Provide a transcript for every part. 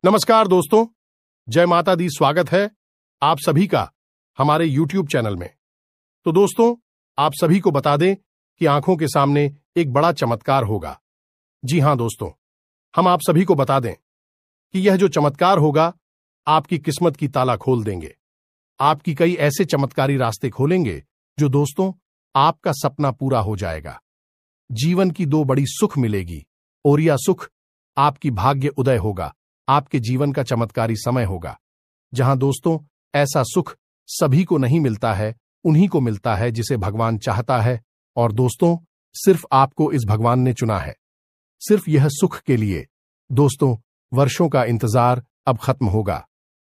नमस्कार दोस्तों, जय माता दी। स्वागत है आप सभी का हमारे YouTube चैनल में। तो दोस्तों, आप सभी को बता दें कि आंखों के सामने एक बड़ा चमत्कार होगा। जी हां दोस्तों, हम आप सभी को बता दें कि यह जो चमत्कार होगा आपकी किस्मत की ताला खोल देंगे। आपकी कई ऐसे चमत्कारी रास्ते खोलेंगे जो दोस्तों आपका सपना पूरा हो जाएगा। जीवन की दो बड़ी सुख मिलेगी और यह सुख आपकी भाग्य उदय होगा। आपके जीवन का चमत्कारी समय होगा जहां दोस्तों ऐसा सुख सभी को नहीं मिलता है, उन्हीं को मिलता है जिसे भगवान चाहता है। और दोस्तों सिर्फ आपको इस भगवान ने चुना है, सिर्फ यह सुख के लिए। दोस्तों वर्षों का इंतजार अब खत्म होगा।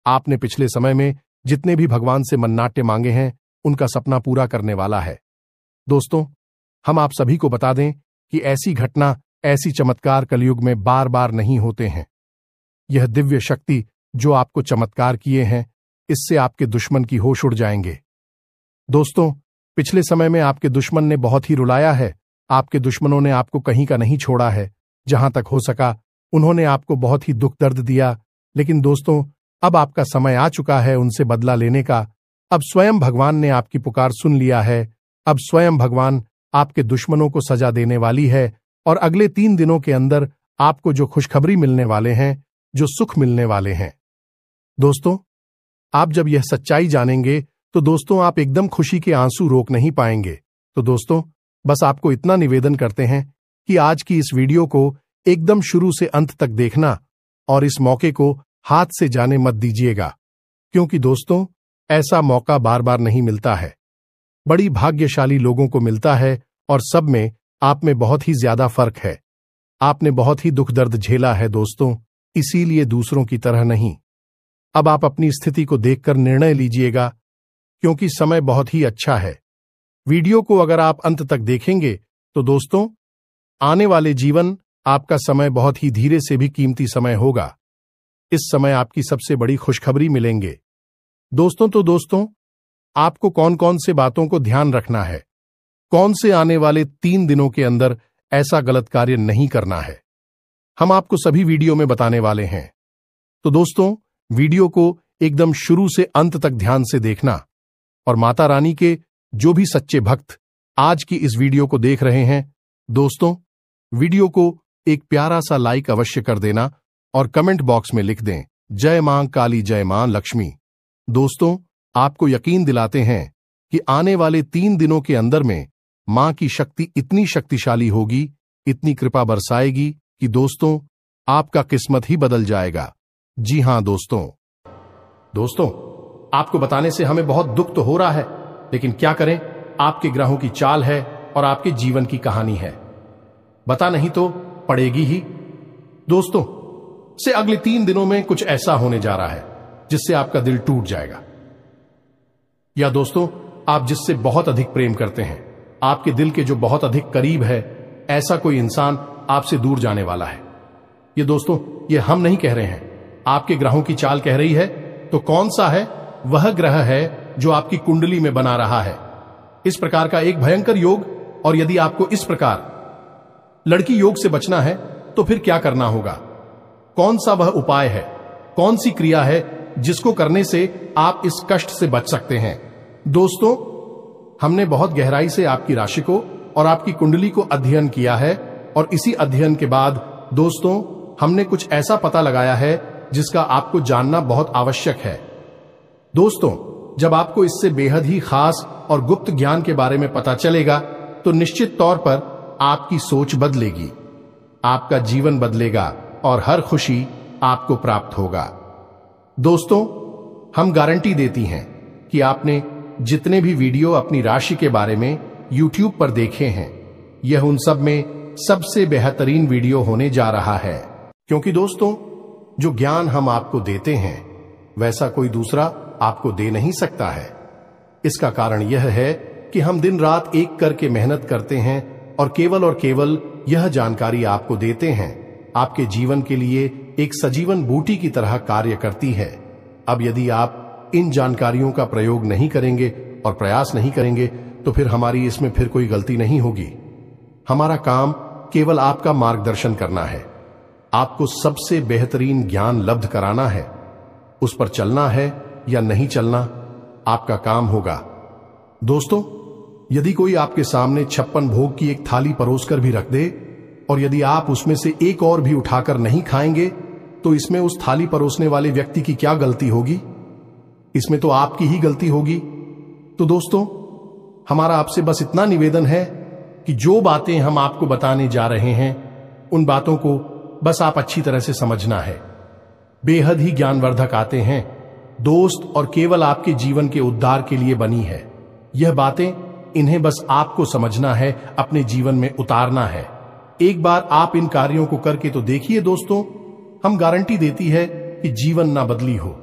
आपने पिछले समय में जितने भी भगवान से मन्नाटे मांगे हैं उनका सपना पूरा करने वाला है। दोस्तों हम आप सभी को बता दें कि ऐसी घटना, ऐसी चमत्कार कलयुग में बार बार नहीं होते हैं। यह दिव्य शक्ति जो आपको चमत्कार किए हैं, इससे आपके दुश्मन की होश उड़ जाएंगे। दोस्तों पिछले समय में आपके दुश्मन ने बहुत ही रुलाया है। आपके दुश्मनों ने आपको कहीं का नहीं छोड़ा है। जहां तक हो सका उन्होंने आपको बहुत ही दुख दर्द दिया। लेकिन दोस्तों अब आपका समय आ चुका है उनसे बदला लेने का। अब स्वयं भगवान ने आपकी पुकार सुन लिया है। अब स्वयं भगवान आपके दुश्मनों को सजा देने वाली है। और अगले 3 दिनों के अंदर आपको जो खुशखबरी मिलने वाले हैं, जो सुख मिलने वाले हैं, दोस्तों आप जब यह सच्चाई जानेंगे तो दोस्तों आप एकदम खुशी के आंसू रोक नहीं पाएंगे। तो दोस्तों बस आपको इतना निवेदन करते हैं कि आज की इस वीडियो को एकदम शुरू से अंत तक देखना और इस मौके को हाथ से जाने मत दीजिएगा, क्योंकि दोस्तों ऐसा मौका बार बार नहीं मिलता है। बड़ी भाग्यशाली लोगों को मिलता है और सब में आप में बहुत ही ज्यादा फर्क है। आपने बहुत ही दुख दर्द झेला है दोस्तों, इसीलिए दूसरों की तरह नहीं। अब आप अपनी स्थिति को देखकर निर्णय लीजिएगा, क्योंकि समय बहुत ही अच्छा है। वीडियो को अगर आप अंत तक देखेंगे तो दोस्तों आने वाले जीवन आपका समय बहुत ही धीरे से भी कीमती समय होगा। इस समय आपकी सबसे बड़ी खुशखबरी मिलेंगे दोस्तों। तो दोस्तों आपको कौन कौन से बातों को ध्यान रखना है, कौन से आने वाले 3 दिनों के अंदर ऐसा गलत कार्य नहीं करना है, हम आपको सभी वीडियो में बताने वाले हैं। तो दोस्तों वीडियो को एकदम शुरू से अंत तक ध्यान से देखना और माता रानी के जो भी सच्चे भक्त आज की इस वीडियो को देख रहे हैं, दोस्तों वीडियो को एक प्यारा सा लाइक अवश्य कर देना और कमेंट बॉक्स में लिख दें जय मां काली, जय मां लक्ष्मी। दोस्तों आपको यकीन दिलाते हैं कि आने वाले 3 दिनों के अंदर में मां की शक्ति इतनी शक्तिशाली होगी, इतनी कृपा बरसाएगी कि दोस्तों आपका किस्मत ही बदल जाएगा। जी हां दोस्तों आपको बताने से हमें बहुत दुख तो हो रहा है, लेकिन क्या करें, आपके ग्रहों की चाल है और आपके जीवन की कहानी है। बता नहीं तो पड़ेगी ही। दोस्तों से अगले 3 दिनों में कुछ ऐसा होने जा रहा है जिससे आपका दिल टूट जाएगा। या दोस्तों आप जिससे बहुत अधिक प्रेम करते हैं, आपके दिल के जो बहुत अधिक करीब है, ऐसा कोई इंसान आपसे दूर जाने वाला है। ये दोस्तों ये हम नहीं कह रहे हैं, आपके ग्रहों की चाल कह रही है। तो कौन सा है? वह ग्रह है जो आपकी कुंडली में बना रहा है इस प्रकार का एक भयंकर योग। और यदि आपको इस प्रकार लड़की योग से बचना है तो फिर क्या करना होगा? कौन सा वह उपाय है, कौन सी क्रिया है जिसको करने से आप इस कष्ट से बच सकते हैं? दोस्तों हमने बहुत गहराई से आपकी राशि को और आपकी कुंडली को अध्ययन किया है और इसी अध्ययन के बाद दोस्तों हमने कुछ ऐसा पता लगाया है जिसका आपको जानना बहुत आवश्यक है। दोस्तों जब आपको इससे बेहद ही खास और गुप्त ज्ञान के बारे में पता चलेगा तो निश्चित तौर पर आपकी सोच बदलेगी, आपका जीवन बदलेगा और हर खुशी आपको प्राप्त होगा। दोस्तों हम गारंटी देती हैं कि आपने जितने भी वीडियो अपनी राशि के बारे में YouTube पर देखे हैं, यह उन सब में सबसे बेहतरीन वीडियो होने जा रहा है। क्योंकि दोस्तों जो ज्ञान हम आपको देते हैं वैसा कोई दूसरा आपको दे नहीं सकता है। इसका कारण यह है कि हम दिन रात एक करके मेहनत करते हैं और केवल यह जानकारी आपको देते हैं। आपके जीवन के लिए एक सजीवन बूटी की तरह कार्य करती है। अब यदि आप इन जानकारियों का प्रयोग नहीं करेंगे और प्रयास नहीं करेंगे तो फिर हमारी इसमें फिर कोई गलती नहीं होगी। हमारा काम केवल आपका मार्गदर्शन करना है। आपको सबसे बेहतरीन ज्ञान लब्ध कराना है। उस पर चलना है या नहीं चलना आपका काम होगा। दोस्तों, यदि कोई आपके सामने 56 भोग की एक थाली परोसकर भी रख दे और यदि आप उसमें से एक और भी उठाकर नहीं खाएंगे, तो इसमें उस थाली परोसने वाले व्यक्ति की क्या गलती होगी? इसमें तो आपकी ही गलती होगी। तो दोस्तों, हमारा आपसे बस इतना निवेदन है कि जो बातें हम आपको बताने जा रहे हैं, उन बातों को बस आप अच्छी तरह से समझना है। बेहद ही ज्ञानवर्धक आते हैं दोस्त, और केवल आपके जीवन के उद्धार के लिए बनी है। यह बातें इन्हें बस आपको समझना है, अपने जीवन में उतारना है। एक बार आप इन कार्यों को करके तो देखिए दोस्तों, हम गारंटी देती है कि जीवन ना बदली हो।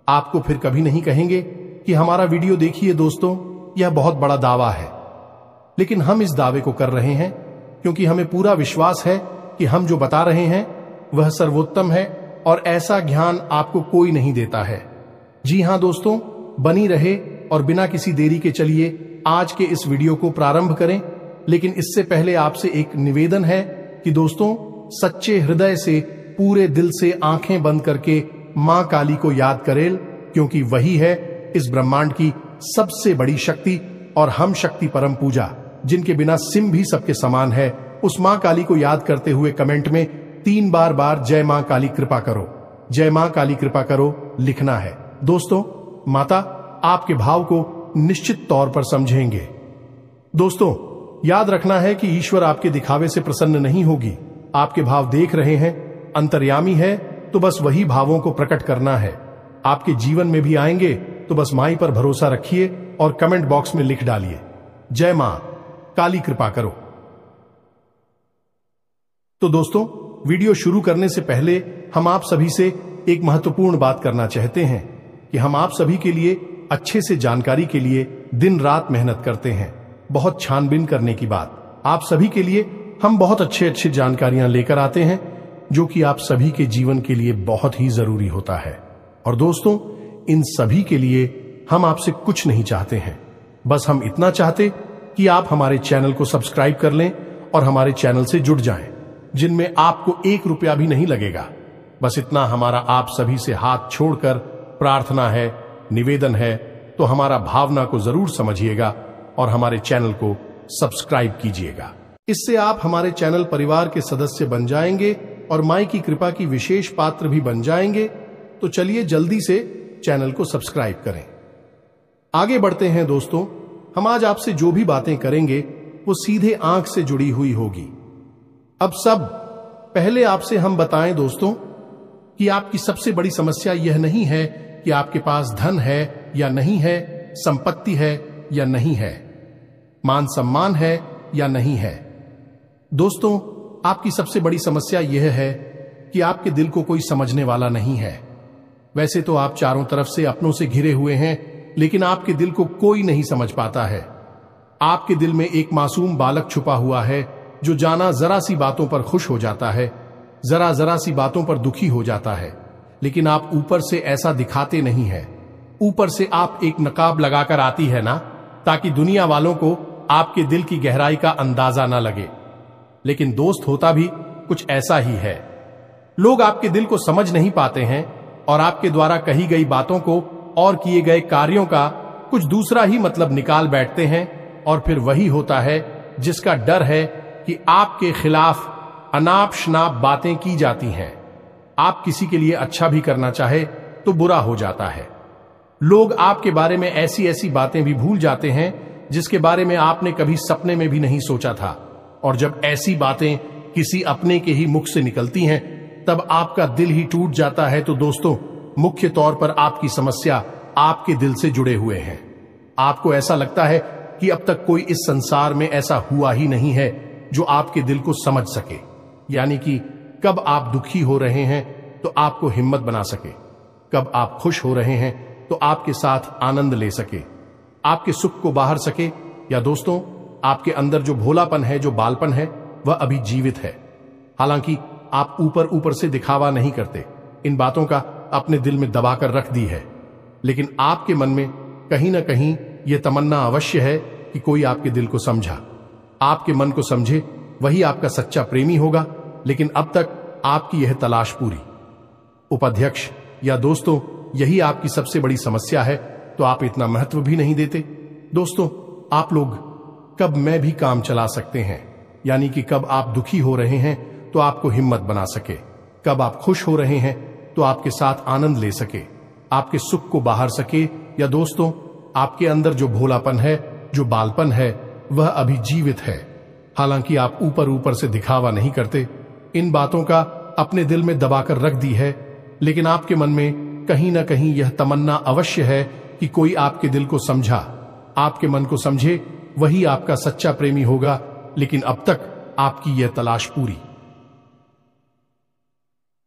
आपको फिर कभी नहीं कहेंगे कि हमारा वीडियो देखिए दोस्तों, यह बहुत बड़ा दावा है। लेकिन हम इस दावे को कर रहे हैं क्योंकि हमें पूरा विश्वास है कि हम जो बता रहे हैं वह सर्वोत्तम है और ऐसा ज्ञान आपको कोई नहीं देता है। जी हां दोस्तों, बनी रहे और बिना किसी देरी के चलिए आज के इस वीडियो को प्रारंभ करें। लेकिन इससे पहले आपसे एक निवेदन है कि दोस्तों, सच्चे हृदय से, पूरे दिल से आंखें बंद करके मां काली को याद करें, क्योंकि वही है इस ब्रह्मांड की सबसे बड़ी शक्ति और हम शक्ति परम पूजा, जिनके बिना सिम भी सबके समान है। उस मां काली को याद करते हुए कमेंट में 3 बार जय मां काली कृपा करो, जय मां काली कृपा करो लिखना है। दोस्तों, माता आपके भाव को निश्चित तौर पर समझेंगे। दोस्तों, याद रखना है कि ईश्वर आपके दिखावे से प्रसन्न नहीं होगी। आपके भाव देख रहे हैं, अंतर्यामी है, तो बस वही भावों को प्रकट करना है। आपके जीवन में भी आएंगे तो बस माई पर भरोसा रखिए और कमेंट बॉक्स में लिख डालिए, जय मां काली कृपा करो। तो दोस्तों, वीडियो शुरू करने से पहले हम आप सभी से एक महत्वपूर्ण बात करना चाहते हैं कि हम आप सभी के लिए अच्छे से जानकारी के लिए दिन रात मेहनत करते हैं। बहुत छानबीन करने की बात, आप सभी के लिए हम बहुत अच्छी जानकारियां लेकर आते हैं, जो कि आप सभी के जीवन के लिए बहुत ही जरूरी होता है। और दोस्तों, इन सभी के लिए हम आपसे कुछ नहीं चाहते हैं, बस हम इतना चाहते कि आप हमारे चैनल को सब्सक्राइब कर लें और हमारे चैनल से जुड़ जाएं, जिनमें आपको 1 रुपया भी नहीं लगेगा। बस इतना हमारा आप सभी से हाथ छोड़कर प्रार्थना है, निवेदन है। तो हमारा भावना को जरूर समझिएगा और हमारे चैनल को सब्सक्राइब कीजिएगा। इससे आप हमारे चैनल परिवार के सदस्य बन जाएंगे और माई की कृपा की विशेष पात्र भी बन जाएंगे। तो चलिए जल्दी से चैनल को सब्सक्राइब करें। आगे बढ़ते हैं दोस्तों, हम आज आपसे जो भी बातें करेंगे वो सीधे आंख से जुड़ी हुई होगी। अब सब पहले आपसे हम बताएं दोस्तों कि आपकी सबसे बड़ी समस्या यह नहीं है कि आपके पास धन है या नहीं है, संपत्ति है या नहीं है, मान सम्मान है या नहीं है। दोस्तों, आपकी सबसे बड़ी समस्या यह है कि आपके दिल को कोई समझने वाला नहीं है। वैसे तो आप चारों तरफ से अपनों से घिरे हुए हैं, लेकिन आपके दिल को कोई नहीं समझ पाता है। आपके दिल में एक मासूम बालक छुपा हुआ है जो जाना जरा सी बातों पर खुश हो जाता है, जरा सी बातों पर दुखी हो जाता है। लेकिन आप ऊपर से ऐसा दिखाते नहीं है। ऊपर से आप एक नकाब लगाकर आती है ना, ताकि दुनिया वालों को आपके दिल की गहराई का अंदाजा ना लगे। लेकिन दोस्त, होता भी कुछ ऐसा ही है। लोग आपके दिल को समझ नहीं पाते हैं और आपके द्वारा कही गई बातों को और किए गए कार्यों का कुछ दूसरा ही मतलब निकाल बैठते हैं। और फिर वही होता है जिसका डर है कि आपके खिलाफ अनाप शनाप बातें की जाती हैं। आप किसी के लिए अच्छा भी करना चाहे तो बुरा हो जाता है। लोग आपके बारे में ऐसी ऐसी बातें भी भूल जाते हैं जिसके बारे में आपने कभी सपने में भी नहीं सोचा था। और जब ऐसी बातें किसी अपने के ही मुख से निकलती हैं, तब आपका दिल ही टूट जाता है। तो दोस्तों, मुख्य तौर पर आपकी समस्या आपके दिल से जुड़े हुए हैं। आपको ऐसा लगता है कि अब तक कोई इस संसार में ऐसा हुआ ही नहीं है जो आपके दिल को समझ सके। यानी कि कब आप दुखी हो रहे हैं तो आपको हिम्मत बना सके, कब आप खुश हो रहे हैं तो आपके साथ आनंद ले सके, आपके सुख को बाहर सके। या दोस्तों, आपके अंदर जो भोलापन है, जो बालपन है, वह अभी जीवित है। हालांकि आप ऊपर ऊपर से दिखावा नहीं करते, इन बातों का अपने दिल में दबाकर रख दी है। लेकिन आपके मन में कहीं ना कहीं यह तमन्ना अवश्य है कि कोई आपके दिल को समझा, आपके मन को समझे, वही आपका सच्चा प्रेमी होगा। लेकिन अब तक आपकी यह तलाश पूरी। उपाध्यक्ष या दोस्तों, यही आपकी सबसे बड़ी समस्या है, तो आप इतना महत्व भी नहीं देते। दोस्तों, आप लोग कब मैं भी काम चला सकते हैं, यानी कि कब आप दुखी हो रहे हैं तो आपको हिम्मत बना सके, कब आप खुश हो रहे हैं तो आपके साथ आनंद ले सके, आपके सुख को बाहर सके। या दोस्तों, आपके अंदर जो भोलापन है, जो बालपन है, वह अभी जीवित है। हालांकि आप ऊपर ऊपर से दिखावा नहीं करते, इन बातों का अपने दिल में दबाकर रख दी है, लेकिन आपके मन में कहीं ना कहीं यह तमन्ना अवश्य है कि कोई आपके दिल को समझा, आपके मन को समझे, वही आपका सच्चा प्रेमी होगा। लेकिन अब तक आपकी यह तलाश पूरी।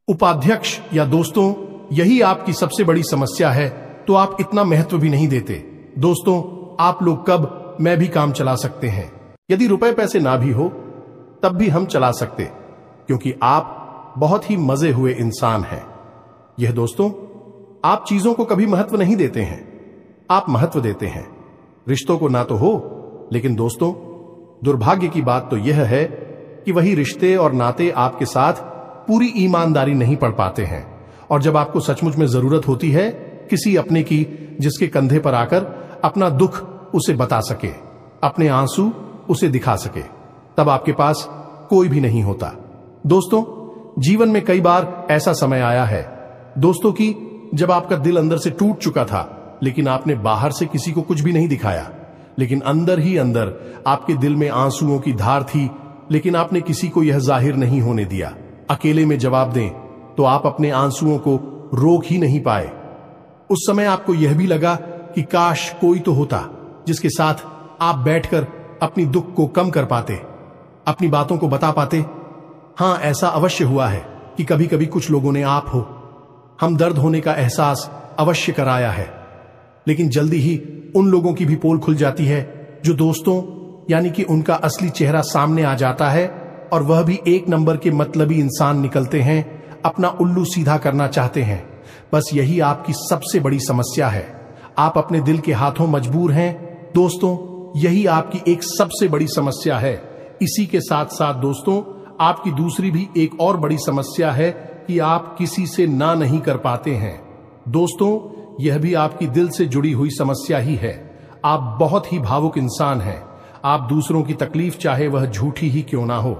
उपाध्यक्ष या दोस्तों, यही आपकी सबसे बड़ी समस्या है, तो आप इतना महत्व भी नहीं देते। दोस्तों, आप लोग कब मैं भी काम चला सकते हैं, यदि रुपए पैसे ना भी हो तब भी हम चला सकते, क्योंकि आप बहुत ही मजे हुए इंसान हैं। यह दोस्तों, आप चीजों को कभी महत्व नहीं देते हैं, आप महत्व देते हैं रिश्तों को ना तो हो। लेकिन दोस्तों, दुर्भाग्य की बात तो यह है कि वही रिश्ते और नाते आपके साथ पूरी ईमानदारी नहीं पढ़ पाते हैं, और जब आपको सचमुच में जरूरत होती है किसी अपने की, जिसके कंधे पर आकर अपना दुख उसे बता सके, अपने आंसू उसे दिखा सके, तब आपके पास कोई भी नहीं होता। दोस्तों, जीवन में कई बार ऐसा समय आया है दोस्तों कि जब आपका दिल अंदर से टूट चुका था, लेकिन आपने बाहर से किसी को कुछ भी नहीं दिखाया, लेकिन अंदर ही अंदर आपके दिल में आंसुओं की धार थी, लेकिन आपने किसी को यह जाहिर नहीं होने दिया। अकेले में जवाब दें तो आप अपने आंसुओं को रोक ही नहीं पाए। उस समय आपको यह भी लगा कि काश कोई तो होता जिसके साथ आप बैठकर अपनी दुख को कम कर पाते, अपनी बातों को बता पाते। हां, ऐसा अवश्य हुआ है कि कभी कभी कुछ लोगों ने आप हो हम दर्द होने का एहसास अवश्य कराया है, लेकिन जल्दी ही उन लोगों की भी पोल खुल जाती है जो दोस्तों, यानी कि उनका असली चेहरा सामने आ जाता है, और वह भी एक नंबर के मतलबी इंसान निकलते हैं, अपना उल्लू सीधा करना चाहते हैं। बस यही आपकी सबसे बड़ी समस्या है, आप अपने दिल के हाथों मजबूर हैं। दोस्तों, यही आपकी एक सबसे बड़ी समस्या है। इसी के साथ साथ दोस्तों, आपकी दूसरी भी एक और बड़ी समस्या है कि आप किसी से ना नहीं कर पाते हैं। दोस्तों, यह भी आपकी दिल से जुड़ी हुई समस्या ही है। आप बहुत ही भावुक इंसान हैं। आप दूसरों की तकलीफ, चाहे वह झूठी ही क्यों ना हो,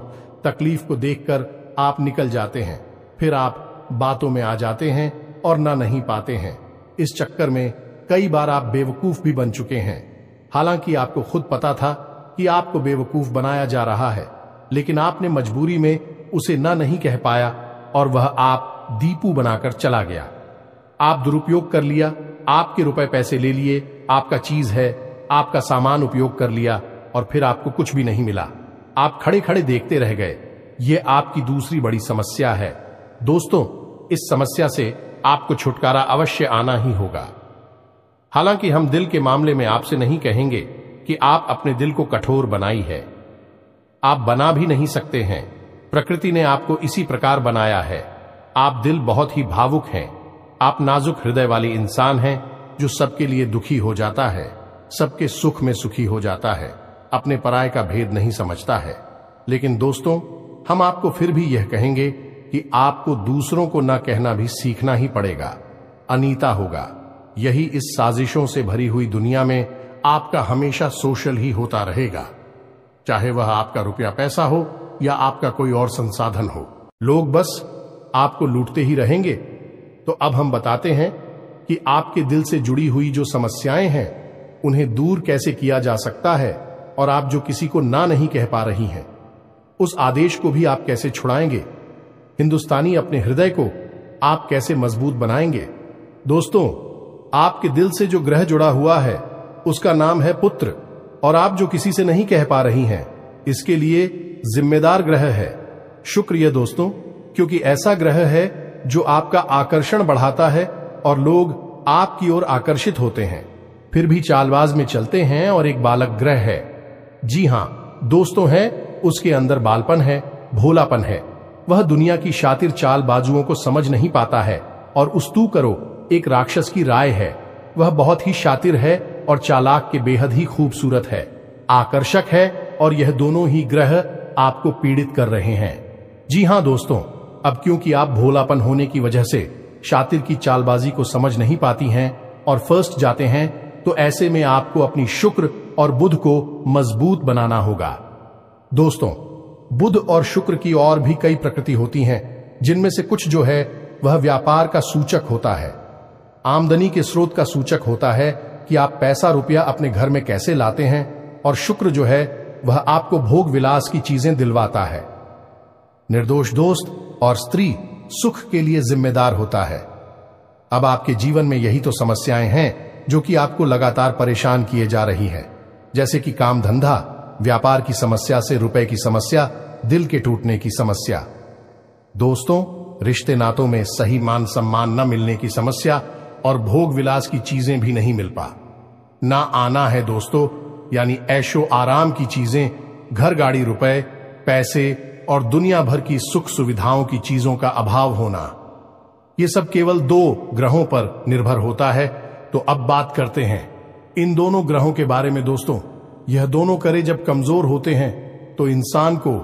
तकलीफ को देखकर आप निकल जाते हैं, फिर आप बातों में आ जाते हैं और ना नहीं पाते हैं। इस चक्कर में कई बार आप बेवकूफ भी बन चुके हैं। हालांकि आपको खुद पता था कि आपको बेवकूफ बनाया जा रहा है, लेकिन आपने मजबूरी में उसे ना नहीं कह पाया, और वह आप दीपू बनाकर चला गया। आप दुरुपयोग कर लिया, आपके रुपए पैसे ले लिए, आपका चीज है, आपका सामान उपयोग कर लिया, और फिर आपको कुछ भी नहीं मिला। आप खड़े खड़े देखते रह गए। यह आपकी दूसरी बड़ी समस्या है। दोस्तों, इस समस्या से आपको छुटकारा अवश्य आना ही होगा। हालांकि हम दिल के मामले में आपसे नहीं कहेंगे कि आप अपने दिल को कठोर बनाई है, आप बना भी नहीं सकते हैं। प्रकृति ने आपको इसी प्रकार बनाया है। आप दिल बहुत ही भावुक हैं, आप नाजुक हृदय वाले इंसान हैं जो सबके लिए दुखी हो जाता है, सबके सुख में सुखी हो जाता है, अपने पराये का भेद नहीं समझता है। लेकिन दोस्तों, हम आपको फिर भी यह कहेंगे कि आपको दूसरों को ना कहना भी सीखना ही पड़ेगा, अनीता होगा। यही इस साजिशों से भरी हुई दुनिया में आपका हमेशा सोशल ही होता रहेगा, चाहे वह आपका रुपया पैसा हो या आपका कोई और संसाधन हो। लोग बस आपको लूटते ही रहेंगे। तो अब हम बताते हैं कि आपके दिल से जुड़ी हुई जो समस्याएं हैं उन्हें दूर कैसे किया जा सकता है, और आप जो किसी को ना नहीं कह पा रही हैं उस आदेश को भी आप कैसे छुड़ाएंगे। हिंदुस्तानी अपने हृदय को आप कैसे मजबूत बनाएंगे। दोस्तों, आपके दिल से जो ग्रह जुड़ा हुआ है उसका नाम है पुत्र, और आप जो किसी से नहीं कह पा रही हैं इसके लिए जिम्मेदार ग्रह है शुक्र। ये दोस्तों, क्योंकि ऐसा ग्रह है जो आपका आकर्षण बढ़ाता है और लोग आपकी ओर आकर्षित होते हैं, फिर भी चालबाज में चलते हैं, और एक बालक ग्रह है। जी हां दोस्तों, है उसके अंदर बालपन है, भोलापन है। वह दुनिया की शातिर चालबाजुओं को समझ नहीं पाता है, और उस्तू करो एक राक्षस की राय है। वह बहुत ही शातिर है और चालाक के बेहद ही खूबसूरत है, आकर्षक है, और यह दोनों ही ग्रह आपको पीड़ित कर रहे हैं। जी हां दोस्तों, अब क्योंकि आप भोलापन होने की वजह से शातिर की चालबाजी को समझ नहीं पाती हैं और फर्स्ट जाते हैं, तो ऐसे में आपको अपनी शुक्र और बुध को मजबूत बनाना होगा। दोस्तों, बुध और शुक्र की और भी कई प्रकृति होती हैं, जिनमें से कुछ जो है वह व्यापार का सूचक होता है, आमदनी के स्रोत का सूचक होता है कि आप पैसा रुपया अपने घर में कैसे लाते हैं, और शुक्र जो है वह आपको भोग विलास की चीजें दिलवाता है। निर्दोष दोस्त और स्त्री सुख के लिए जिम्मेदार होता है। अब आपके जीवन में यही तो समस्याएं हैं जो कि आपको लगातार परेशान किए जा रही है, जैसे कि काम धंधा, व्यापार की समस्या से रुपए की समस्या, दिल के टूटने की समस्या। दोस्तों, रिश्ते नातों में सही मान सम्मान न मिलने की समस्या और भोग विलास की चीजें भी नहीं मिल पा ना आना है दोस्तों, यानी ऐशो आराम की चीजें, घर गाड़ी रुपए पैसे और दुनिया भर की सुख सुविधाओं की चीजों का अभाव होना। ये सब केवल 2 ग्रहों पर निर्भर होता है। तो अब बात करते हैं इन दोनों ग्रहों के बारे में। दोस्तों, यह दोनों करे जब कमजोर होते हैं तो इंसान को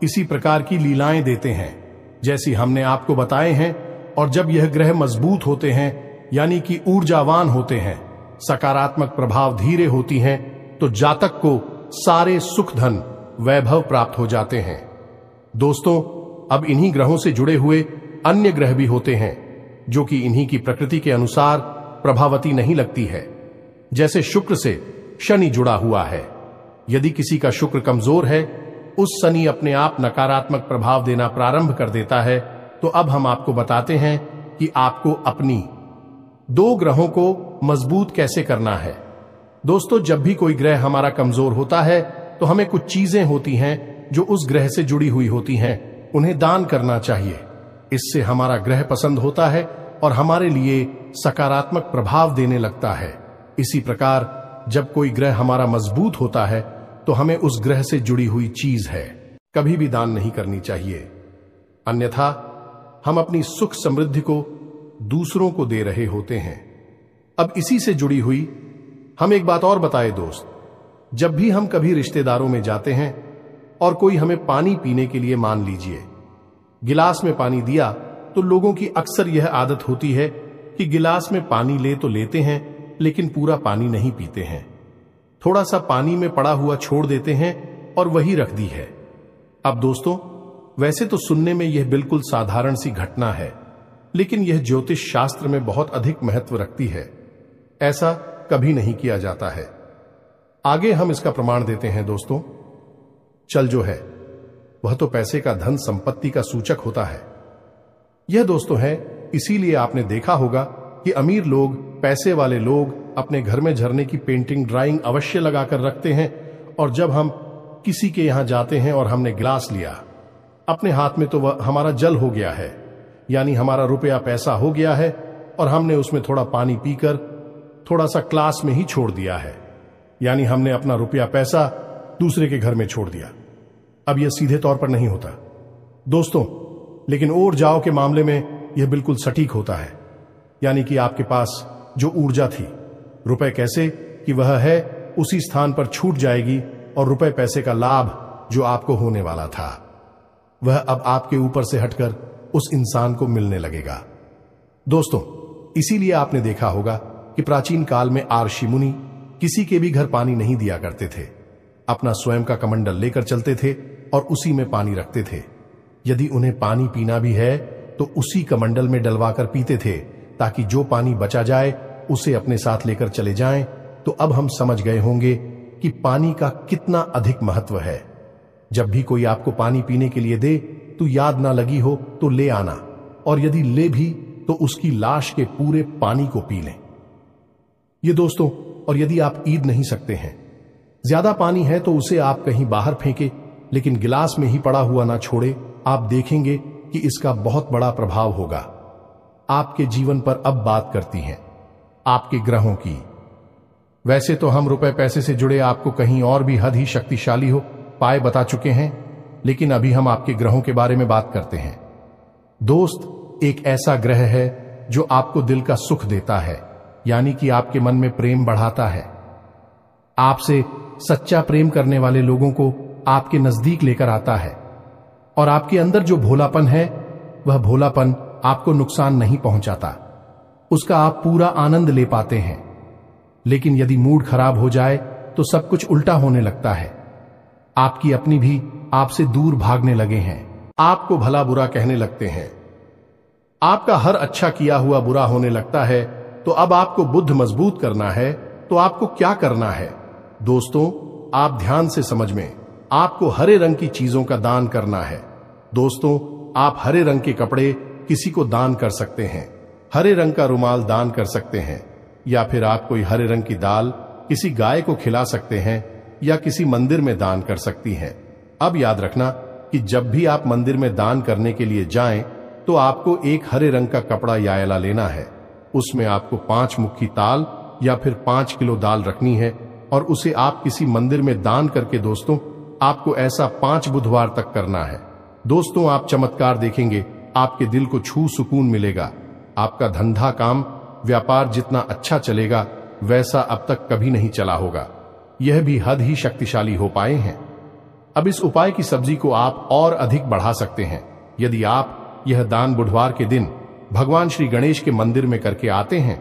इसी प्रकार की लीलाएं देते हैं जैसी हमने आपको बताए हैं, और जब यह ग्रह मजबूत होते हैं यानी कि ऊर्जावान होते हैं, सकारात्मक प्रभाव धीरे होती हैं, तो जातक को सारे सुख धन वैभव प्राप्त हो जाते हैं। दोस्तों, अब इन्हीं ग्रहों से जुड़े हुए अन्य ग्रह भी होते हैं जो कि इन्हीं की प्रकृति के अनुसार प्रभावती नहीं लगती है। जैसे शुक्र से शनि जुड़ा हुआ है। यदि किसी का शुक्र कमजोर है, उस शनि अपने आप नकारात्मक प्रभाव देना प्रारंभ कर देता है। तो अब हम आपको बताते हैं कि आपको अपनी 2 ग्रहों को मजबूत कैसे करना है। दोस्तों, जब भी कोई ग्रह हमारा कमजोर होता है तो हमें कुछ चीजें होती हैं जो उस ग्रह से जुड़ी हुई होती हैं, उन्हें दान करना चाहिए। इससे हमारा ग्रह पसंद होता है और हमारे लिए सकारात्मक प्रभाव देने लगता है। इसी प्रकार जब कोई ग्रह हमारा मजबूत होता है तो हमें उस ग्रह से जुड़ी हुई चीज है कभी भी दान नहीं करनी चाहिए, अन्यथा हम अपनी सुख समृद्धि को दूसरों को दे रहे होते हैं। अब इसी से जुड़ी हुई हम एक बात और बताए दोस्त, जब भी हम कभी रिश्तेदारों में जाते हैं और कोई हमें पानी पीने के लिए, मान लीजिए गिलास में पानी दिया, तो लोगों की अक्सर यह आदत होती है कि गिलास में पानी ले तो लेते हैं लेकिन पूरा पानी नहीं पीते हैं, थोड़ा सा पानी में पड़ा हुआ छोड़ देते हैं और वही रख दी है। अब दोस्तों, वैसे तो सुनने में यह बिल्कुल साधारण सी घटना है, लेकिन यह ज्योतिष शास्त्र में बहुत अधिक महत्व रखती है। ऐसा कभी नहीं किया जाता है। आगे हम इसका प्रमाण देते हैं। दोस्तों, चल जो है वह तो पैसे का, धन संपत्ति का सूचक होता है। यह दोस्तों है, इसीलिए आपने देखा होगा कि अमीर लोग, पैसे वाले लोग अपने घर में झरने की पेंटिंग, ड्राइंग अवश्य लगाकर रखते हैं, और जब हम किसी के यहां जाते हैं और हमने गिलास लिया अपने हाथ में, तो वह हमारा जल हो गया है, यानी हमारा रुपया पैसा हो गया है, और हमने उसमें थोड़ा पानी पीकर थोड़ा सा क्लास में ही छोड़ दिया है, यानी हमने अपना रुपया पैसा दूसरे के घर में छोड़ दिया। अब यह सीधे तौर पर नहीं होता दोस्तों, लेकिन और जाओ के मामले में यह बिल्कुल सटीक होता है। यानी कि आपके पास जो ऊर्जा थी, रुपए कैसे कि वह है उसी स्थान पर छूट जाएगी, और रुपए पैसे का लाभ जो आपको होने वाला था वह अब आपके ऊपर से हटकर उस इंसान को मिलने लगेगा। दोस्तों, इसीलिए आपने देखा होगा कि प्राचीन काल में ऋषि मुनि किसी के भी घर पानी नहीं दिया करते थे, अपना स्वयं का कमंडल लेकर चलते थे और उसी में पानी रखते थे। यदि उन्हें पानी पीना भी है तो उसी कमंडल में डलवाकर पीते थे, ताकि जो पानी बचा जाए उसे अपने साथ लेकर चले जाएं। तो अब हम समझ गए होंगे कि पानी का कितना अधिक महत्व है। जब भी कोई आपको पानी पीने के लिए दे तो याद ना लगी हो तो ले आना, और यदि ले भी तो उसकी लाश के पूरे पानी को पी लें। ये दोस्तों, और यदि आप ईद नहीं सकते हैं, ज्यादा पानी है तो उसे आप कहीं बाहर फेंके, लेकिन गिलास में ही पड़ा हुआ ना छोड़े। आप देखेंगे कि इसका बहुत बड़ा प्रभाव होगा आपके जीवन पर। अब बात करती हैं आपके ग्रहों की। वैसे तो हम रुपए पैसे से जुड़े आपको कहीं और भी हद ही शक्तिशाली हो पाए बता चुके हैं, लेकिन अभी हम आपके ग्रहों के बारे में बात करते हैं। दोस्त, एक ऐसा ग्रह है जो आपको दिल का सुख देता है, यानी कि आपके मन में प्रेम बढ़ाता है, आपसे सच्चा प्रेम करने वाले लोगों को आपके नजदीक लेकर आता है, और आपके अंदर जो भोलापन है वह भोलापन आपको नुकसान नहीं पहुंचाता, उसका आप पूरा आनंद ले पाते हैं। लेकिन यदि मूड खराब हो जाए तो सब कुछ उल्टा होने लगता है। आपकी अपनी भी आपसे दूर भागने लगे हैं, आपको भला बुरा कहने लगते हैं, आपका हर अच्छा किया हुआ बुरा होने लगता है। तो अब आपको बुद्ध मजबूत करना है तो आपको क्या करना है? दोस्तों, आप ध्यान से समझ में, आपको हरे रंग की चीजों का दान करना है। दोस्तों, आप हरे रंग के कपड़े किसी को दान कर सकते हैं, हरे रंग का रुमाल दान कर सकते हैं, या फिर आप कोई हरे रंग की दाल किसी गाय को खिला सकते हैं या किसी मंदिर में दान कर सकती हैं। अब याद रखना कि जब भी आप मंदिर में दान करने के लिए जाएं तो आपको एक हरे रंग का कपड़ा यायला लेना है। उसमें आपको 5 मुट्ठी ताल या फिर 5 किलो दाल रखनी है और उसे आप किसी मंदिर में दान करके, दोस्तों, आपको ऐसा 5 बुधवार तक करना है। दोस्तों, आप चमत्कार देखेंगे, आपके दिल को छू सुकून मिलेगा। आपका धंधा काम व्यापार जितना अच्छा चलेगा वैसा अब तक कभी नहीं चला होगा। यह भी हद ही शक्तिशाली हो पाए हैं। अब इस उपाय की सब्जी को आप और अधिक बढ़ा सकते हैं यदि आप यह दान बुधवार के दिन भगवान श्री गणेश के मंदिर में करके आते हैं।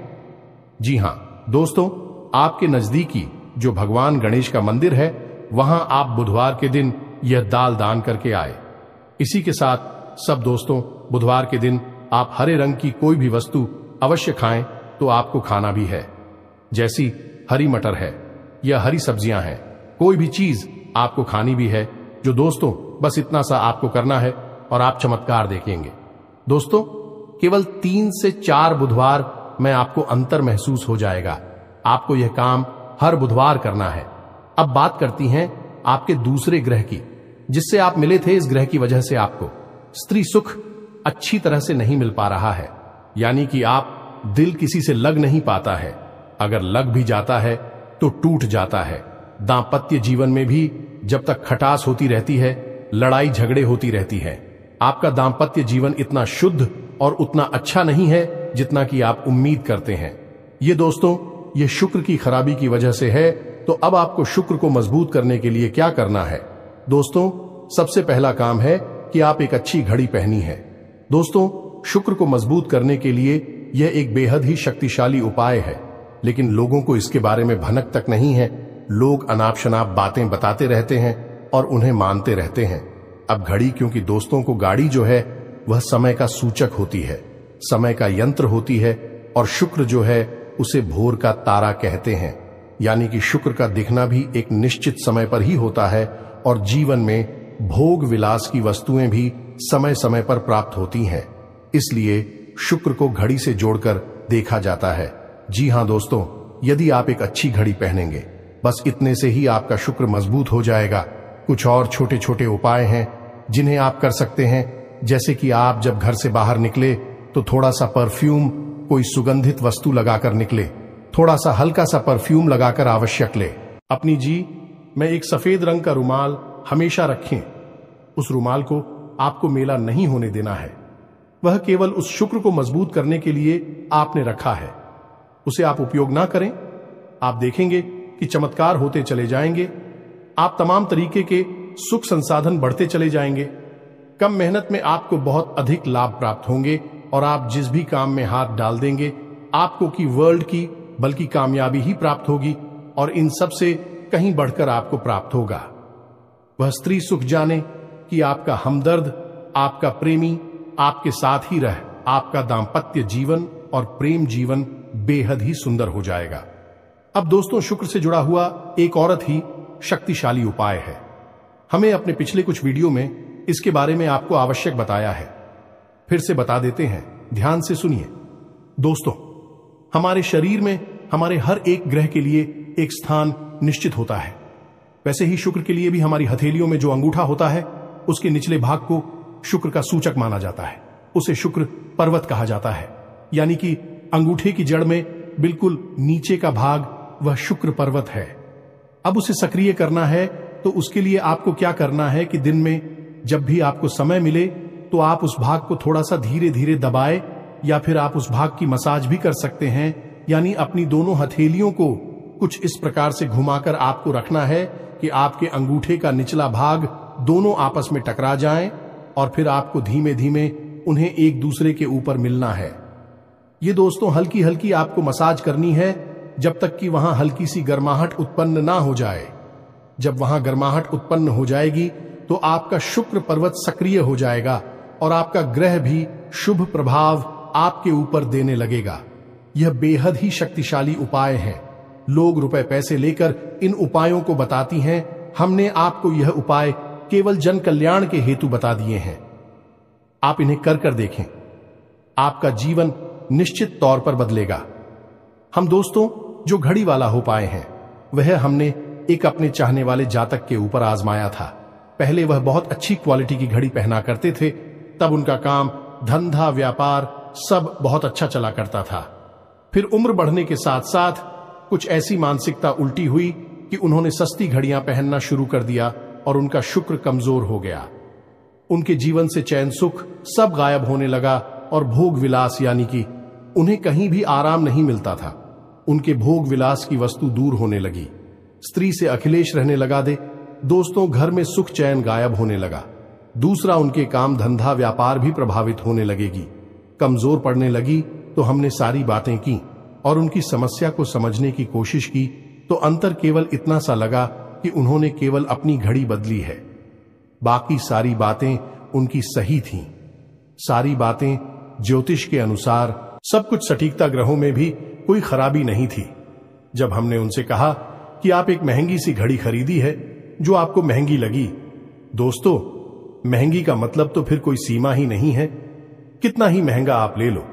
जी हां दोस्तों, आपके नजदीकी जो भगवान गणेश का मंदिर है वहां आप बुधवार के दिन यह दाल दान करके आए। इसी के साथ सब दोस्तों, बुधवार के दिन आप हरे रंग की कोई भी वस्तु अवश्य खाएं तो आपको खाना भी है, जैसी हरी मटर है या हरी सब्जियां हैं, कोई भी चीज आपको खानी भी है। जो दोस्तों, बस इतना सा आपको करना है और आप चमत्कार देखेंगे। दोस्तों, केवल 3 से 4 बुधवार में आपको अंतर महसूस हो जाएगा। आपको यह काम हर बुधवार करना है। अब बात करती हैं आपके दूसरे ग्रह की, जिससे आप मिले थे। इस ग्रह की वजह से आपको स्त्री सुख अच्छी तरह से नहीं मिल पा रहा है, यानी कि आप दिल किसी से लग नहीं पाता है। अगर लग भी जाता है तो टूट जाता है। दांपत्य जीवन में भी जब तक खटास होती रहती है, लड़ाई झगड़े होती रहती है। आपका दांपत्य जीवन इतना शुद्ध और उतना अच्छा नहीं है जितना कि आप उम्मीद करते हैं। ये दोस्तों, ये शुक्र की खराबी की वजह से है। तो अब आपको शुक्र को मजबूत करने के लिए क्या करना है? दोस्तों, सबसे पहला काम है कि आप एक अच्छी घड़ी पहनी है। दोस्तों, शुक्र को मजबूत करने के लिए यह एक बेहद ही शक्तिशाली उपाय है, लेकिन लोगों को इसके बारे में भनक तक नहीं है। लोग अनाप शनाप बातें बताते रहते हैं और उन्हें मानते रहते हैं। अब घड़ी, क्योंकि दोस्तों को गाड़ी जो है वह समय का सूचक होती है, समय का यंत्र होती है, और शुक्र जो है उसे भोर का तारा कहते हैं। यानी कि शुक्र का दिखना भी एक निश्चित समय पर ही होता है और जीवन में भोग विलास की वस्तुएं भी समय समय पर प्राप्त होती हैं। इसलिए शुक्र को घड़ी से जोड़कर देखा जाता है। जी हां दोस्तों, यदि आप एक अच्छी घड़ी पहनेंगे, बस इतने से ही आपका शुक्र मजबूत हो जाएगा। कुछ और छोटे छोटे उपाय हैं जिन्हें आप कर सकते हैं, जैसे कि आप जब घर से बाहर निकले तो थोड़ा सा परफ्यूम, कोई सुगंधित वस्तु लगाकर निकले। थोड़ा सा हल्का सा परफ्यूम लगाकर आवश्यक ले। अपनी में एक सफेद रंग का रुमाल हमेशा रखें। उस रुमाल को आपको मेला नहीं होने देना है। वह केवल उस शुक्र को मजबूत करने के लिए आपने रखा है। उसे आप उपयोग ना करें। आप देखेंगे कि चमत्कार होते चले जाएंगे। आप तमाम तरीके के सुख संसाधन बढ़ते चले जाएंगे। कम मेहनत में आपको बहुत अधिक लाभ प्राप्त होंगे और आप जिस भी काम में हाथ डाल देंगे आपको की वर्ल्ड की बल्कि कामयाबी ही प्राप्त होगी और इन सब से कहीं बढ़कर आपको प्राप्त होगा। वह स्त्री सुख जाने कि आपका हमदर्द, आपका प्रेमी आपके साथ ही रह आपका दांपत्य जीवन और प्रेम जीवन बेहद ही सुंदर हो जाएगा। अब दोस्तों, शुक्र से जुड़ा हुआ एक औरत ही शक्तिशाली उपाय है। हमें अपने पिछले कुछ वीडियो में इसके बारे में आपको आवश्यक बताया है। फिर से बता देते हैं, ध्यान से सुनिए। दोस्तों, हमारे शरीर में हमारे हर एक ग्रह के लिए एक स्थान निश्चित होता है। वैसे ही शुक्र के लिए भी हमारी हथेलियों में जो अंगूठा होता है उसके निचले भाग को शुक्र का सूचक माना जाता है। उसे शुक्र पर्वत कहा जाता है, यानी कि अंगूठे की जड़ में बिल्कुल नीचे का भाग वह शुक्र पर्वत है। अब उसे सक्रिय करना है तो उसके लिए आपको क्या करना है कि दिन में जब भी आपको समय मिले तो आप उस भाग को थोड़ा सा धीरे धीरे दबाए, या फिर आप उस भाग की मसाज भी कर सकते हैं। यानी अपनी दोनों हथेलियों को कुछ इस प्रकार से घुमाकर आपको रखना है कि आपके अंगूठे का निचला भाग दोनों आपस में टकरा जाएं और फिर आपको धीमे धीमे उन्हें एक दूसरे के ऊपर मिलना है। ये दोस्तों हल्की हल्की आपको मसाज करनी है जब तक कि वहां हल्की सी गर्माहट उत्पन्न ना हो जाए। जब वहां गर्माहट उत्पन्न हो जाएगी तो आपका शुक्र पर्वत सक्रिय हो जाएगा और आपका ग्रह भी शुभ प्रभाव आपके ऊपर देने लगेगा। यह बेहद ही शक्तिशाली उपाय है। लोग रुपए पैसे लेकर इन उपायों को बताती हैं। हमने आपको यह उपाय केवल जन कल्याण के हेतु बता दिए हैं। आप इन्हें कर देखें, आपका जीवन निश्चित तौर पर बदलेगा। हम दोस्तों जो घड़ी वाला हो पाए हैं वह हमने एक अपने चाहने वाले जातक के ऊपर आजमाया था। पहले वह बहुत अच्छी क्वालिटी की घड़ी पहना करते थे, तब उनका काम, धंधा, व्यापार सब बहुत अच्छा चला करता था। फिर उम्र बढ़ने के साथ साथ कुछ ऐसी मानसिकता उल्टी हुई कि उन्होंने सस्ती घड़ियां पहनना शुरू कर दिया और उनका शुक्र कमजोर हो गया। उनके जीवन से चैन सुख सब गायब होने लगा और भोग विलास यानी कि उन्हें कहीं भी आराम नहीं मिलता था। उनके भोग विलास की वस्तु दूर होने लगी। स्त्री से अखिलेश रहने लगा दे। दोस्तों घर में सुख चैन गायब होने लगा। दूसरा, उनके काम, धंधा, व्यापार भी प्रभावित होने लगेगी। कमजोर पड़ने लगी तो हमने सारी बातें की और उनकी समस्या को समझने की कोशिश की तो अंतर केवल इतना सा लगा कि उन्होंने केवल अपनी घड़ी बदली है। बाकी सारी बातें उनकी सही थीं। सारी बातें ज्योतिष के अनुसार, सब कुछ सटीकता, ग्रहों में भी कोई खराबी नहीं थी। जब हमने उनसे कहा कि आप एक महंगी सी घड़ी खरीदी है जो आपको महंगी लगी, दोस्तों महंगी का मतलब तो फिर कोई सीमा ही नहीं है। कितना ही महंगा आप ले लो,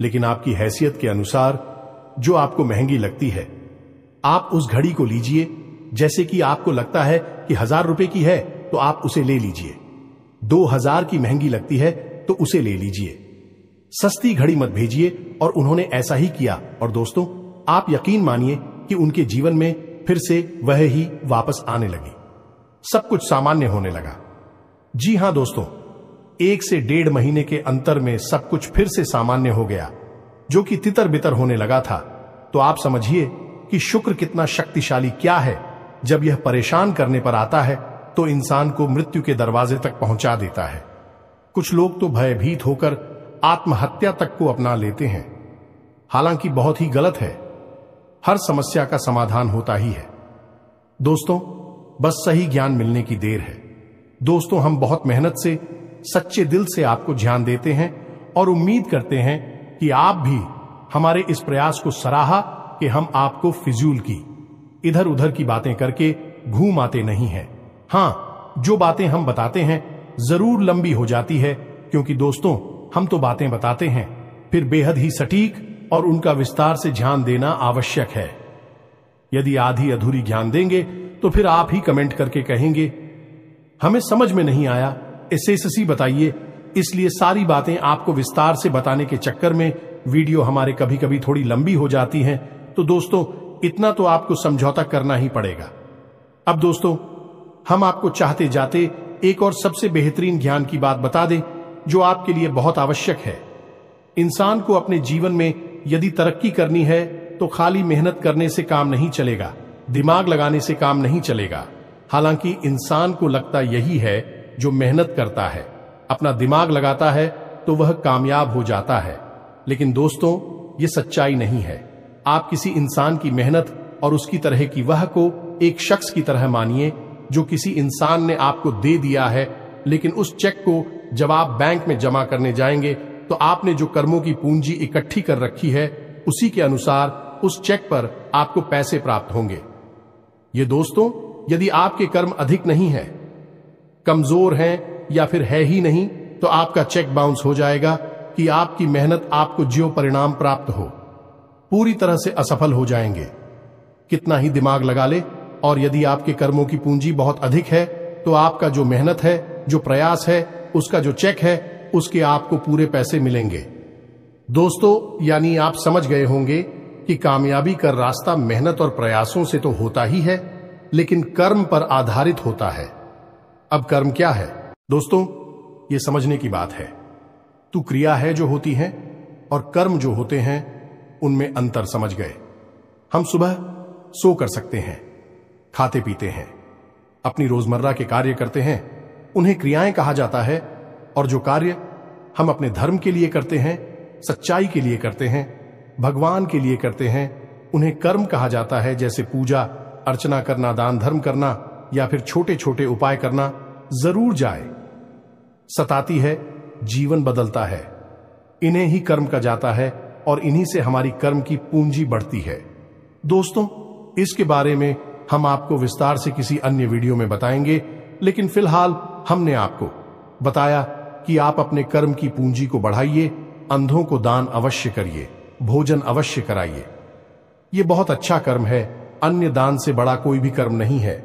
लेकिन आपकी हैसियत के अनुसार जो आपको महंगी लगती है आप उस घड़ी को लीजिए। जैसे कि आपको लगता है कि 1000 रुपए की है तो आप उसे ले लीजिए। 2000 की महंगी लगती है तो उसे ले लीजिए। सस्ती घड़ी मत भेजिए। और उन्होंने ऐसा ही किया और दोस्तों आप यकीन मानिए कि उनके जीवन में फिर से वह ही वापस आने लगी। सब कुछ सामान्य होने लगा। जी हां दोस्तों, 1 से 1.5 महीने के अंतर में सब कुछ फिर से सामान्य हो गया, जो कि तितर बितर होने लगा था। तो आप समझिए कि शुक्र कितना शक्तिशाली क्या है। जब यह परेशान करने पर आता है तो इंसान को मृत्यु के दरवाजे तक पहुंचा देता है। कुछ लोग तो भयभीत होकर आत्महत्या तक को अपना लेते हैं, हालांकि बहुत ही गलत है। हर समस्या का समाधान होता ही है दोस्तों, बस सही ज्ञान मिलने की देर है। दोस्तों हम बहुत मेहनत से, सच्चे दिल से आपको ज्ञान देते हैं और उम्मीद करते हैं कि आप भी हमारे इस प्रयास को सराहा कि हम आपको फिजूल की, इधर उधर की बातें करके घूम आते नहीं हैं। हां, जो बातें हम बताते हैं जरूर लंबी हो जाती है, क्योंकि दोस्तों हम तो बातें बताते हैं, फिर बेहद ही सटीक और उनका विस्तार से ध्यान देना आवश्यक है। यदि आधी अधूरी ज्ञान देंगे तो फिर आप ही कमेंट करके कहेंगे हमें समझ में नहीं आया, एसएससी बताइए। इसलिए सारी बातें आपको विस्तार से बताने के चक्कर में वीडियो हमारे कभी कभी थोड़ी लंबी हो जाती हैं। तो दोस्तों इतना तो आपको समझौता करना ही पड़ेगा। अब दोस्तों हम आपको चाहते जाते एक और सबसे बेहतरीन ज्ञान की बात बता दें जो आपके लिए बहुत आवश्यक है। इंसान को अपने जीवन में यदि तरक्की करनी है तो खाली मेहनत करने से काम नहीं चलेगा, दिमाग लगाने से काम नहीं चलेगा। हालांकि इंसान को लगता यही है, जो मेहनत करता है, अपना दिमाग लगाता है तो वह कामयाब हो जाता है। लेकिन दोस्तों ये सच्चाई नहीं है। आप किसी इंसान की मेहनत और उसकी तरह की वह को एक शख्स की तरह मानिए जो किसी इंसान ने आपको दे दिया है, लेकिन उस चेक को जब आप बैंक में जमा करने जाएंगे तो आपने जो कर्मों की पूंजी इकट्ठी कर रखी है उसी के अनुसार उस चेक पर आपको पैसे प्राप्त होंगे। ये दोस्तों यदि आपके कर्म अधिक नहीं है, कमजोर हैं या फिर है ही नहीं, तो आपका चेक बाउंस हो जाएगा कि आपकी मेहनत आपको जो परिणाम प्राप्त हो पूरी तरह से असफल हो जाएंगे। कितना ही दिमाग लगा ले, और यदि आपके कर्मों की पूंजी बहुत अधिक है तो आपका जो मेहनत है, जो प्रयास है, उसका जो चेक है, उसके आपको पूरे पैसे मिलेंगे। दोस्तों यानी आप समझ गए होंगे कि कामयाबी का रास्ता मेहनत और प्रयासों से तो होता ही है, लेकिन कर्म पर आधारित होता है। अब कर्म क्या है दोस्तों, ये समझने की बात है। तू क्रिया है जो होती है और कर्म जो होते हैं उनमें अंतर समझ गए। हम सुबह सो कर सकते हैं, खाते पीते हैं, अपनी रोजमर्रा के कार्य करते हैं, उन्हें क्रियाएं कहा जाता है। और जो कार्य हम अपने धर्म के लिए करते हैं, सच्चाई के लिए करते हैं, भगवान के लिए करते हैं, उन्हें कर्म कहा जाता है। जैसे पूजा अर्चना करना, दान धर्म करना या फिर छोटे छोटे उपाय करना जरूर जाए। सताती है, जीवन बदलता है, इन्हें ही कर्म कहा जाता है और इन्हीं से हमारी कर्म की पूंजी बढ़ती है। दोस्तों, इसके बारे में हम आपको विस्तार से किसी अन्य वीडियो में बताएंगे, लेकिन फिलहाल हमने आपको बताया कि आप अपने कर्म की पूंजी को बढ़ाइए, अंधों को दान अवश्य करिए, भोजन अवश्य कराइए। ये बहुत अच्छा कर्म है, अन्य दान से बड़ा कोई भी कर्म नहीं है।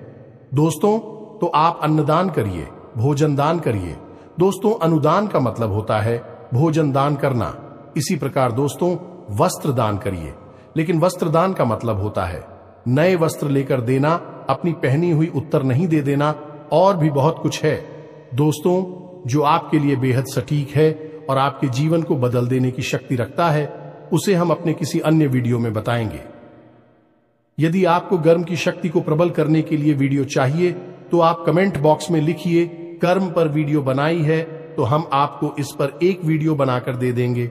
दोस्तों, तो आप अन्नदान करिए, भोजन दान करिए। दोस्तों, अनुदान का मतलब होता है भोजन दान करना। इसी प्रकार दोस्तों, वस्त्र दान करिए, लेकिन वस्त्र दान का मतलब होता है नए वस्त्र लेकर देना, अपनी पहनी हुई उत्तर नहीं दे देना, और भी बहुत कुछ है दोस्तों जो आपके लिए बेहद सटीक है और आपके जीवन को बदल देने की शक्ति रखता है। उसे हम अपने किसी अन्य वीडियो में बताएंगे। यदि आपको कर्म की शक्ति को प्रबल करने के लिए वीडियो चाहिए तो आप कमेंट बॉक्स में लिखिए कर्म पर वीडियो बनाई है, तो हम आपको इस पर एक वीडियो बनाकर दे देंगे।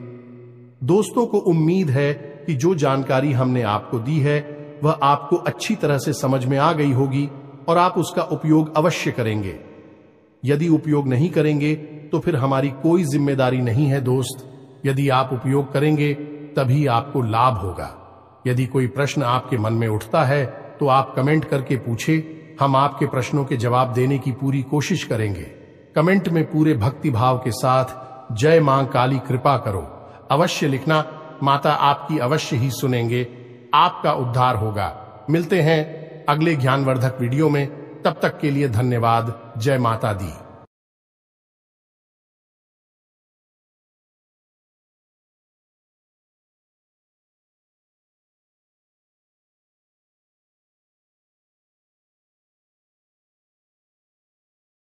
दोस्तों को उम्मीद है कि जो जानकारी हमने आपको दी है वह आपको अच्छी तरह से समझ में आ गई होगी और आप उसका उपयोग अवश्य करेंगे। यदि उपयोग नहीं करेंगे तो फिर हमारी कोई जिम्मेदारी नहीं है दोस्त। यदि आप उपयोग करेंगे तभी आपको लाभ होगा। यदि कोई प्रश्न आपके मन में उठता है तो आप कमेंट करके पूछे, हम आपके प्रश्नों के जवाब देने की पूरी कोशिश करेंगे। कमेंट में पूरे भक्ति भाव के साथ जय मां काली कृपा करो अवश्य लिखना। माता आपकी अवश्य ही सुनेंगे, आपका उद्धार होगा। मिलते हैं अगले ज्ञानवर्धक वीडियो में, तब तक के लिए धन्यवाद। जय माता दी।